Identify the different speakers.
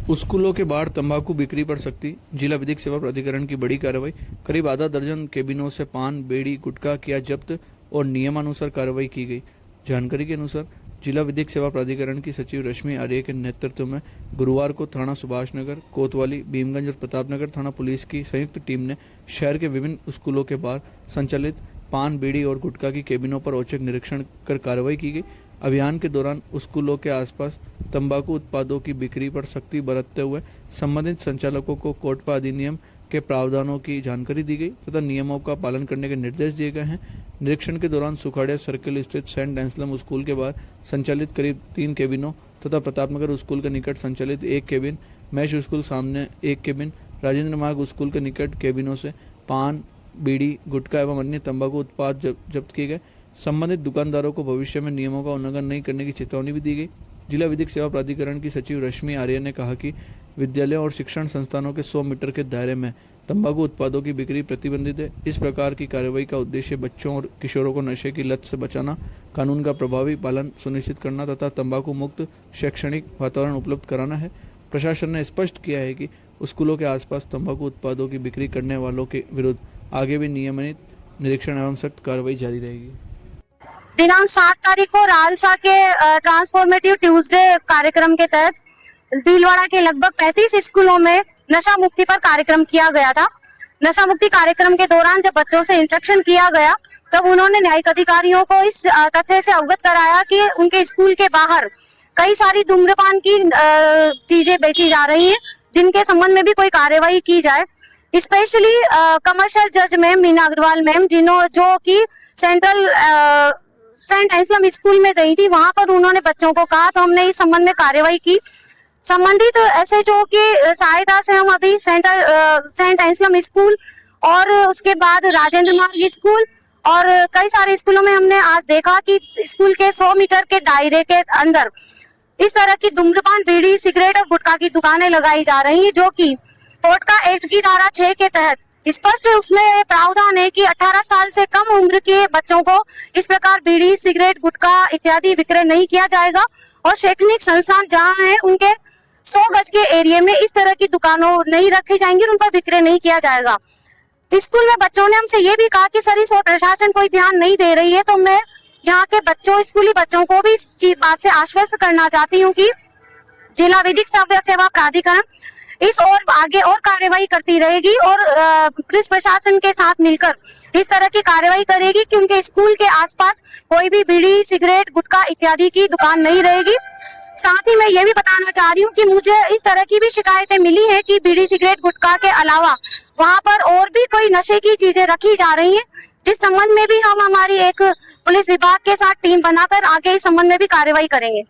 Speaker 1: स्कूलों के बाहर तंबाकू बिक्री पर सख्ती। जिला विधिक सेवा प्राधिकरण की बड़ी कार्रवाई। करीब आधा दर्जन केबिनों से पान, बीड़ी, गुटखा किया जब्त और नियमानुसार कार्रवाई की गई। जानकारी के अनुसार जिला विधिक सेवा प्राधिकरण की सचिव रश्मि आर्य के नेतृत्व में गुरुवार को थाना सुभाष नगर, कोतवाली, भीमगंज और प्रतापनगर थाना पुलिस की संयुक्त टीम ने शहर के विभिन्न स्कूलों के बाहर संचालित पान, बीड़ी और गुटखा की केबिनों पर औचक निरीक्षण कर कार्रवाई की गई। अभियान के दौरान स्कूलों के आसपास तंबाकू उत्पादों की बिक्री पर सख्ती बरतते हुए संबंधित संचालकों को कोटपा अधिनियम के प्रावधानों की जानकारी दी गई तथा नियमों का पालन करने के निर्देश दिए गए हैं। निरीक्षण के दौरान सुखाड़िया सर्किल स्थित सेंट एंसलम स्कूल के बाहर संचालित करीब 3 केबिनों तथा प्रतापनगर स्कूल के निकट संचालित 1 केबिन, मैश स्कूल सामने 1 केबिन, राजेंद्र मार्ग स्कूल के निकट केबिनों से पान, बीड़ी, गुटखा एवं अन्य तंबाकू उत्पाद जब्त किए गए। संबंधित दुकानदारों को भविष्य में नियमों का उल्लंघन नहीं करने की चेतावनी भी दी गई। जिला विधिक सेवा प्राधिकरण की सचिव रश्मि आर्य ने कहा कि विद्यालयों और शिक्षण संस्थानों के 100 मीटर के दायरे में तंबाकू उत्पादों की बिक्री प्रतिबंधित है। इस प्रकार की कार्रवाई का उद्देश्य बच्चों और किशोरों को नशे की लत से बचाना, कानून का प्रभावी पालन सुनिश्चित करना तथा तंबाकू मुक्त शैक्षणिक वातावरण उपलब्ध कराना है। प्रशासन ने स्पष्ट किया है कि स्कूलों के आसपास तंबाकू उत्पादों की बिक्री करने वालों के विरुद्ध आगे भी नियमित निरीक्षण एवं सख्त कार्रवाई जारी रहेगी।
Speaker 2: दिनांक 7 तारीख को रालसा के ट्रांसफॉर्मेटिव ट्यूसडे कार्यक्रम के तहत भीलवाड़ा के लगभग 35 स्कूलों में नशा मुक्ति पर कार्यक्रम किया गया था। नशा मुक्ति कार्यक्रम के दौरान जब बच्चों से इंस्ट्रक्शन किया गया तब उन्होंने न्यायिक अधिकारियों को इस तथ्य से अवगत कराया कि उनके स्कूल के बाहर कई सारी धूम्रपान की चीजें बेची जा रही हैं, जिनके संबंध में भी कोई कार्यवाही की जाए। स्पेशली कमर्शियल जज मैम मीना अग्रवाल मैम जो कि सेंट एंसलम स्कूल में गई थी, वहां पर उन्होंने बच्चों को कहा, तो हमने इस संबंध में कार्रवाई की। संबंधित एसएचओ की सहायता से हम अभी सेंट एंसलम स्कूल और उसके बाद राजेंद्र मार्ग स्कूल और कई सारे स्कूलों में हमने आज देखा कि स्कूल के 100 मीटर के दायरे के अंदर इस तरह की धूम्रपान, बीड़ी, सिगरेट और गुटखा की दुकानें लगाई जा रही हैं, जो कि पोटका एक्ट की धारा 6 के तहत स्पष्ट उसमें प्रावधान है कि 18 साल से कम उम्र के बच्चों को इस प्रकार बीड़ी, सिगरेट, गुटखा इत्यादि विक्रय नहीं किया जाएगा और शैक्षणिक संस्थान जहां है उनके 100 गज के एरिया में इस तरह की दुकानों नहीं रखी जाएंगी और उन पर विक्रय नहीं किया जाएगा। स्कूल में बच्चों ने हमसे ये भी कहा कि सर इस प्रशासन कोई ध्यान नहीं दे रही है, तो मैं यहाँ के स्कूली बच्चों को भी इस बात से आश्वस्त करना चाहती हूँ कि जिला विधिक सेवा प्राधिकरण इस और आगे और कार्रवाई करती रहेगी और पुलिस प्रशासन के साथ मिलकर इस तरह की कार्रवाई करेगी कि उनके स्कूल के आसपास कोई भी बीड़ी, सिगरेट, गुटखा इत्यादि की दुकान नहीं रहेगी। साथ ही मैं ये भी बताना चाह रही हूँ कि मुझे इस तरह की भी शिकायतें मिली है कि बीड़ी, सिगरेट, गुटखा के अलावा वहाँ पर और भी कोई नशे की चीजें रखी जा रही हैं, जिस संबंध में भी हम हमारी एक पुलिस विभाग के साथ टीम बनाकर आगे इस संबंध में भी कार्रवाई करेंगे।